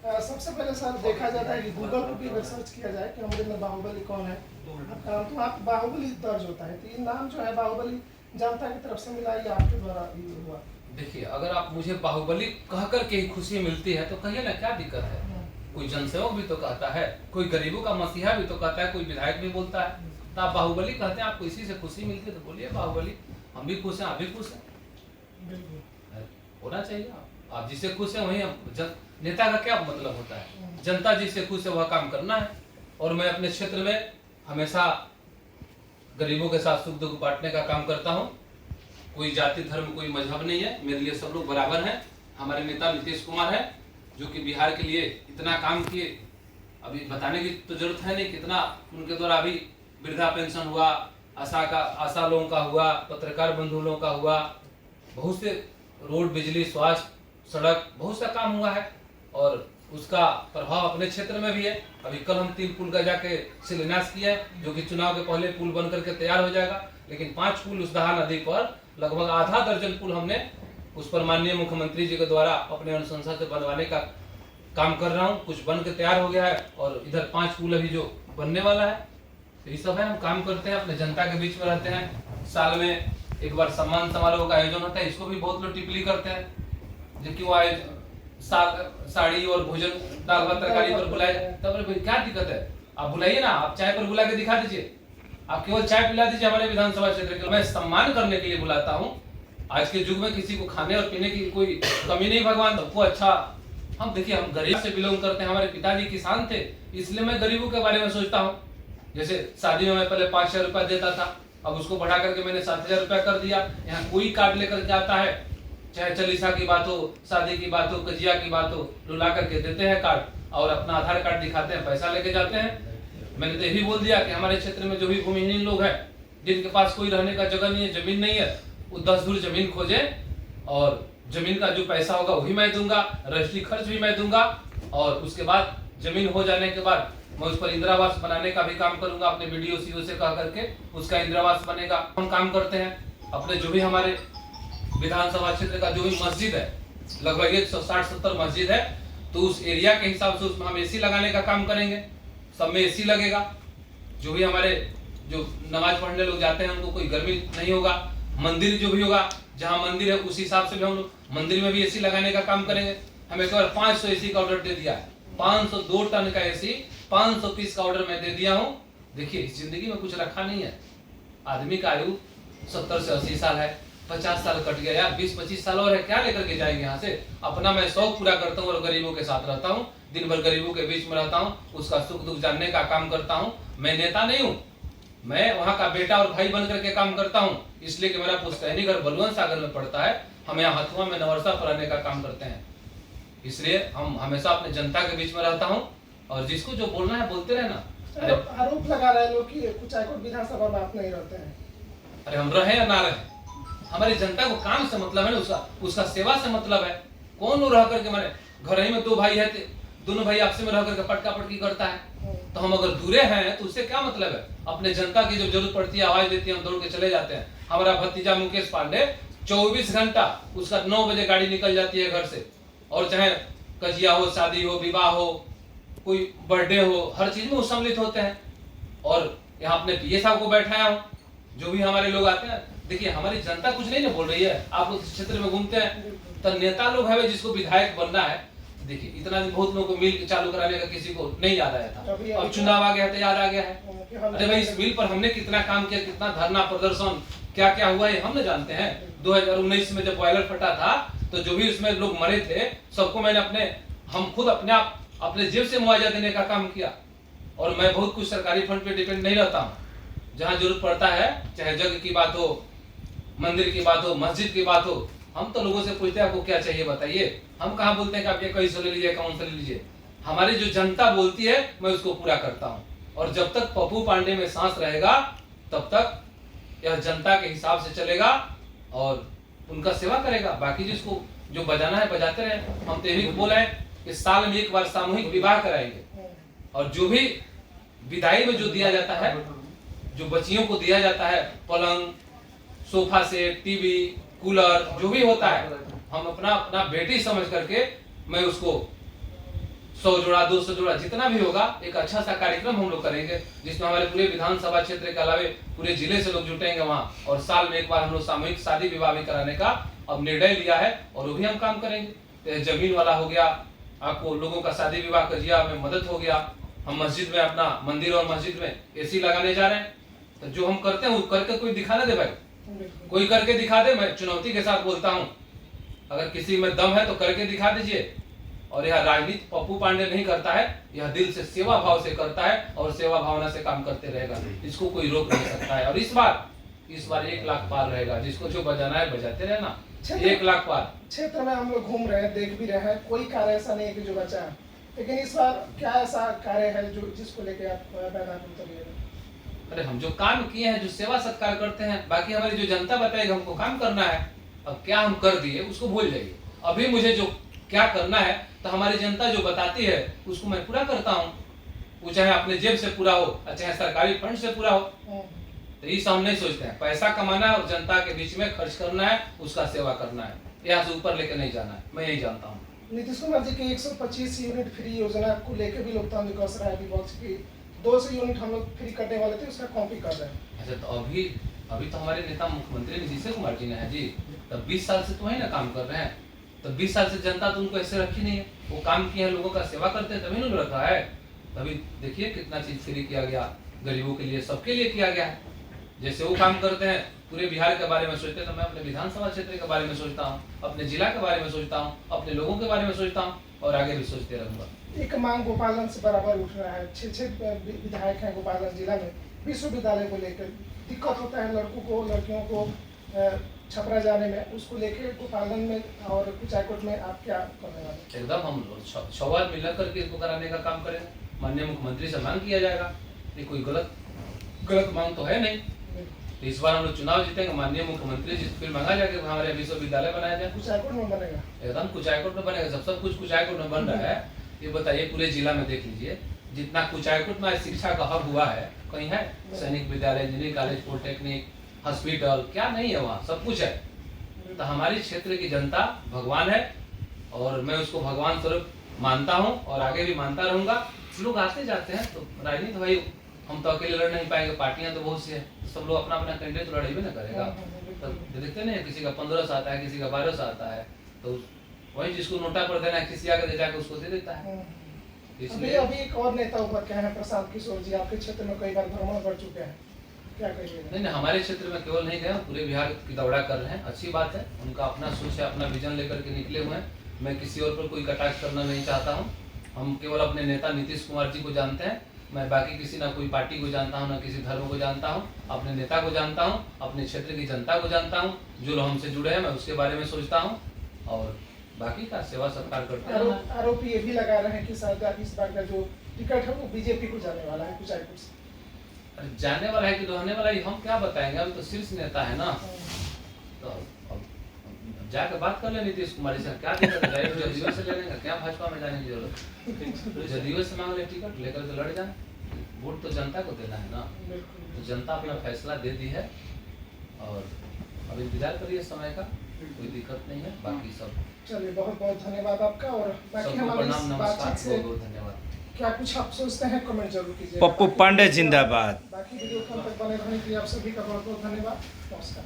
सबसे पहले सर देखा जाता है कि गूगल पर भी अगर सर्च किया जाए कि अमरिंदर बाहुबली कौन है आपका नाम, तो आप बाहुबली दर्ज होता है। तो ये नाम जो है बाहुबली जनता की तरफ से मिला या आपके द्वारा ये हुआ? देखिए, अगर आप मुझे बाहुबली कह कर के खुशी मिलती है तो कहिए ना, क्या दिक्कत है। कोई जनसेवक भी तो कहता है, कोई गरीबों का मसीहा भी तो कहता है, कोई विधायक भी बोलता है। तो आप बाहुबली कहते हैं, आपको इसी से खुशी मिलती है तो बोलिए बाहुबली। हम भी खुश हैं, आप भी खुश हैं, होना चाहिए। आप जिससे खुश हैं वही नेता का क्या मतलब होता है। जनता जिससे खुश है वह काम करना है। और मैं अपने क्षेत्र में हमेशा गरीबों के साथ सुख दुख बांटने का काम करता हूँ। कोई जाति धर्म कोई मजहब नहीं है, मेरे लिए सब लोग बराबर हैं। हमारे नेता नीतीश कुमार है जो कि बिहार के लिए इतना काम किए, अभी बताने की तो जरूरत है नहीं कितना उनके द्वारा अभी वृद्धा पेंशन हुआ, आशा लोगों का हुआ, पत्रकार बंधु लोगों का हुआ, बहुत से रोड, बिजली, स्वास्थ्य, सड़क, बहुत सा काम हुआ है। और उसका प्रभाव अपने क्षेत्र में भी है। अभी कल हम 3 पुल का जाके शिलान्यास किया है, जो कि चुनाव के पहले पुल बन करके तैयार हो जाएगा। लेकिन 5 पुल उस दहा नदी पर, लगभग आधा दर्जन पुल हमने उस पर माननीय मुख्यमंत्री जी के द्वारा अपने अनुशंसा से बनवाने का काम कर रहा हूँ। कुछ बन के तैयार हो गया है और इधर 5 पुल अभी जो बनने वाला है। तो ये सब है, हम काम करते हैं, अपने जनता के बीच में रहते हैं। साल में एक बार सम्मान समारोह का आयोजन होता है, इसको भी बहुत लोग टिप्पणी करते हैं जो क्यों आए साड़ी और भोजन, दाल भात तरकारी पर बुलाए। तब क्या दिक्कत है, आप बुलाइए ना, आप चाय पर बुला के दिखा दीजिए। आप केवल चाय पिला दीजिए हमारे विधानसभा क्षेत्र के। मैं सम्मान करने के लिए बुलाता हूँ। आज के युग में किसी को खाने और पीने की कोई कमी नहीं, भगवान सबको अच्छा। हम देखिए, हम गरीब से बिलोंग करते हैं, हमारे पिताजी किसान थे, इसलिए मैं गरीबों के बारे में सोचता हूँ। जैसे शादी में मैं पहले 5,000 रुपया देता था, अब उसको बढ़ा करके मैंने 7,000 रुपया कर दिया। यहाँ कोई कार्ड लेकर के आता है, चाहे चालीसा की बात हो, शादी की बात हो, कजिया की बात हो, रुला करके देते हैं कार्ड और अपना आधार कार्ड दिखाते हैं, पैसा लेके जाते हैं। मैंने तो यही बोल दिया कि हमारे क्षेत्र में जो भी भूमिहीन लोग हैं, जिनके पास कोई रहने का जगह नहीं है, जमीन नहीं है, वो 10 धुर जमीन खोजे और जमीन का जो पैसा होगा वही मैं दूंगा, रजिस्ट्री खर्च भी मैं दूंगा। और उसके बाद जमीन हो जाने के बाद मैं उस पर इंदिरावास बनाने का भी काम करूंगा। अपने वीडियो सीओ से कह करके उसका इंदिरावास बनेगा। हम काम करते हैं अपने जो भी हमारे विधानसभा क्षेत्र का जो भी मस्जिद है, लगभग 160-170 मस्जिद है, तो उस एरिया के हिसाब से उसमें हम एसी लगाने का काम करेंगे। सब में एसी लगेगा। जो भी हमारे जो नमाज पढ़ने लोग जाते हैं उनको कोई गर्मी नहीं होगा। मंदिर जो भी होगा, जहाँ मंदिर है उस हिसाब से भी हम लोग मंदिर में भी एसी लगाने का काम करेंगे। हमें केवल 500 एसी का ऑर्डर दे दिया है। 502 टन का एसी 500 पीस का ऑर्डर मैं दे दिया हूँ। देखिए, इस जिंदगी में कुछ रखा नहीं है। आदमी का आयु 70 से 80 साल है, 50 साल कट गया यार, 20-25 साल और है, क्या लेकर के जाएंगे यहाँ से। अपना मैं शौक पूरा करता हूँ और गरीबों के साथ रहता हूँ, दिन भर गरीबों के बीच में रहता हूँ, उसका सुख दुख जानने का काम करता हूँ। मैं नेता नहीं हूँ, मैं वहाँ का बेटा और भाई बन करके काम करता हूँ। इसलिए कि मेरा पुश्तैनी घर बलुवन सागर में पड़ता है, हम यहाँ हथुआ में नवरसा पर रहने का काम करते हैं। इसलिए हम हमेशा अपने जनता के बीच में रहता हूँ और जिसको जो बोलना है बोलते रहे ना। आरोप लगा रहे लोग कि कुचायकोट विधानसभा में आप नहीं रहते हैं। अरे हम रहे या ना रहे, हमारी जनता को काम से मतलब है ना, उसका सेवा से मतलब है। कौन लोग रह करके, मैंने घर ही में 2 भाई है, दोनों भाई आपसे में रह करके पटका पटकी करता है। तो हम अगर दूरे हैं तो उससे क्या मतलब है। अपने जनता की जब जरूरत पड़ती है, आवाज देती है, हम दौड़ के चले जाते हैं। हमारा भतीजा मुकेश पांडे 24 घंटा, उसका 9 बजे गाड़ी निकल जाती है घर से, और चाहे कजिया हो, शादी हो, विवाह हो, कोई बर्थडे हो, हर चीज में वो सम्मिलित होते हैं। और यहाँ अपने पीए साहब को बैठाया हूँ, जो भी हमारे लोग आते हैं। देखिए, हमारी जनता कुछ नहीं ना बोल रही है। आप लोग क्षेत्र में घूमते हैं तो नेता लोग है जिसको विधायक बनना है। देखिए, इतना दिन बहुत लोगों को मिल चालू कराने का किसी को नहीं याद आया था, अब चुनाव आ गया है तो याद आ गया है। अरे भाई, इस मिल पर हमने कितना काम किया, कितना धरना प्रदर्शन, क्या क्या हुआ ये हम न जानते हैं। 2019 में जब बॉयलर फटा था तो जो भी उसमें लोग मरे थे, सबको मैंने हम खुद अपने जेब से मुआवजा देने का काम किया। और मैं बहुत कुछ सरकारी फंड पे डिपेंड नहीं रहता हूँ। जहाँ जरूरत पड़ता है, चाहे जग की बात हो, मंदिर की बात हो, मस्जिद की बात हो, हम तो लोगों से पूछते हैं आपको क्या चाहिए बताइए। हम कहाँ बोलते हैं कि आप ये कहीं से ले लीजिए, कौन से ले लीजिए। हमारी जो जनता बोलती है मैं उसको पूरा करता हूँ। और जब तक पप्पू पांडे में सांस रहेगा तब तक यह जनता के हिसाब से चलेगा और उनका सेवा करेगा। बाकी जिसको जो बजाना है बजाते रहे। हम तो यही बोले कि साल में एक बार सामूहिक विवाह कराएंगे, और जो भी विदाई में जो दिया जाता है, जो बच्चियों को दिया जाता है, पलंग, सोफा सेट, टीवी, कूलर, जो भी होता है, हम अपना बेटी समझ करके मैं उसको 100 जोड़ा 200 जोड़ा जितना भी होगा एक अच्छा सा कार्यक्रम हम लोग करेंगे, जिसमें हमारे पूरे विधानसभा क्षेत्र के अलावे पूरे जिले से लोग जुटेंगे वहाँ, और साल में एक बार हम लोग सामूहिक शादी विवाह भी कराने का अब निर्णय लिया है, और वो भी हम काम करेंगे। तो जमीन वाला हो गया, आपको लोगों का शादी विवाह कजिया में मदद हो गया, हम मस्जिद में अपना मंदिर और मस्जिद में एसी लगाने जा रहे हैं। तो जो हम करते हैं वो करके कोई दिखा ना दे भाई, कोई करके दिखा दे। मैं चुनौती के साथ बोलता हूँ, अगर किसी में दम है तो करके दिखा दीजिए। और यह राजनीति पप्पू पांडे नहीं करता है, यह दिल से सेवा भाव से करता है और सेवा भावना से काम करते रहेगा, इसको कोई रोक नहीं सकता है। और इस बार 1 लाख पार रहेगा, जिसको जो बजाना है बजाते रहना। 1 लाख पार क्षेत्र में हम लोग घूम रहे हैं, देख भी रहे हैं, कोई कार्य ऐसा नहीं है कि जो बचा है, लेकिन इस बार क्या ऐसा कार्य है जो जिसको लेके आप मैदान में उतरिएगा? अरे हम जो काम किए हैं, जो सेवा सत्कार करते हैं, बाकी हमारी जो जनता बताएगी हमको काम करना है। अब क्या हम कर दिए उसको भूल जाइए, अभी मुझे जो क्या करना है तो हमारी जनता जो बताती है उसको मैं पूरा करता हूँ, वो चाहे अपने जेब से पूरा हो चाहे सरकारी फंड से पूरा हो। तो ये हम नहीं सोचते हैं, पैसा कमाना है और जनता के बीच में खर्च करना है, उसका सेवा करना है, यहाँ से ऊपर लेके नहीं जाना है, मैं यही जानता हूँ। नीतीश कुमार जी की 125 यूनिट फ्री योजना को लेकर भी लोकतांत्रिक कौशल है विपक्ष की 200 यूनिट हम लोग फ्री करने वाले थे, उसका कॉपी कर रहे हैं। अच्छा, तो अभी तो हमारे नेता मुख्यमंत्री नीतीश कुमार जी ने है जी, तब 20 साल से तो वही ना काम कर रहे हैं, तो 20 साल से जनता तो उनको ऐसे रखी नहीं है, वो काम किए हैं, लोगों का सेवा करते हैं, तभी उन्होंने रखा है। तभी देखिए कितना चीज फ्री किया गया, गरीबों के लिए, सबके लिए किया गया है। जैसे वो काम करते हैं, पूरे बिहार के बारे में सोचते हैं, तो मैं अपने विधानसभा क्षेत्र के बारे में सोचता हूँ, अपने जिला के बारे में सोचता हूँ, अपने लोगों के बारे में सोचता हूँ, और आगे भी सोचते रहूंगा। एक मांग गोपालगंज से बराबर उठ रहा है, 6 विधायक हैं गोपालगंज जिला में, विश्वविद्यालय को लेकर दिक्कत होता है लड़कों को, लड़कियों को छपरा जाने में, उसको लेकर गोपालगंज में और कुचायकोट में आप क्या करने वाले? एकदम हम सवाल मिलकर करके इसको कराने का काम करेंगे, माननीय मुख्यमंत्री से मांग किया जाएगा, ये कोई गलत मांग तो है नहीं। तो इस बार हम लोग चुनाव जीतेंगे, माननीय मुख्यमंत्री जी फिर मांगा जाके हमारे विश्वविद्यालय बनाया जाए। कुचायकोट में बनेगा, एकदम कुचायकोट में बनेगा, सब कुछ कुचायकोट में बन रहा है। ये बताइए पूरे जिला में देख लीजिए, जितना कुचायकोट में शिक्षा का हब हुआ है कहीं है? सैनिक विद्यालय, इंजीनियरिंग कॉलेज, पॉलिटेक्निक, हॉस्पिटल, क्या नहीं है वहाँ? सब कुछ है। तो हमारी क्षेत्र की जनता भगवान है, और मैं उसको भगवान स्वरूप मानता हूँ और आगे भी मानता रहूंगा। लोग आते जाते हैं, तो राजनीति भाई हम तो अकेले लड़ नहीं पाएंगे, पार्टियां तो बहुत सी है, सब लोग अपना अपना कैंडिडेट तो लड़ेबे ना करेगा। तो देखते नहीं, किसी का 15 से आता है, किसी का 12 से आता है, तो वही जिसको नोटा पर देना है, किसी आगे दे जाकर उसको दे देता है। अभी एक और नेता ऊपर क्या है, प्रशांत किशोर जी आपके क्षेत्र में कई बार भ्रमण कर चुके हैं, क्या कहिएगा? नहीं, हमारे क्षेत्र में केवल नहीं गए, पूरे बिहार की दौड़ा कर रहे हैं, अच्छी बात है। उनका अपना सोच है, अपना विजन लेकर के निकले हुए हैं। मैं किसी और पर कोई कटाक्ष करना नहीं चाहता हूँ। हम केवल अपने नेता नीतीश कुमार जी को जानते हैं, मैं बाकी किसी ना कोई पार्टी को जानता हूँ, ना किसी धर्म को जानता हूँ, अपने नेता को जानता हूँ, अपने क्षेत्र की जनता को जानता हूँ, जो लोग हमसे जुड़े हैं मैं उसके बारे में सोचता हूँ, और बाकी का सेवा सत्कार करते हैं। आरोपी ये भी लगा रहे हैं कि शायद इस बार का जो टिकट है वो बीजेपी को जाने वाला है कुचायकोट से। अरे जाने वाला है कि रहने वाला है, हम क्या बताएंगे, हम तो शीर्ष नेता है ना। तो अब जाकर बात कर ले नीतीश कुमार से, क्या दिक्कत है? जदयू से ले लेंगे, क्या भाजपा में जाने की जरूरत? जदयू से मांग ले टिकट, लेकर तो लड़ जाए। वोट तो जनता को देना है ना, तो जनता अपना फैसला दे दी है, और अब इंतजार करिए समय का, कोई दिक्कत नहीं है। बाकी सब चलिए, बहुत बहुत धन्यवाद आपका, और बाकी हमारे प्रणाम, नमस्कार, से बहुत धन्यवाद। क्या कुछ आप सोचते हैं कमेंट जरूर कीजिए। पप्पू पांडे जिंदाबाद। बाकी वीडियो कल तक बने रहने के लिए आप सभी का बहुत बहुत धन्यवाद, नमस्कार।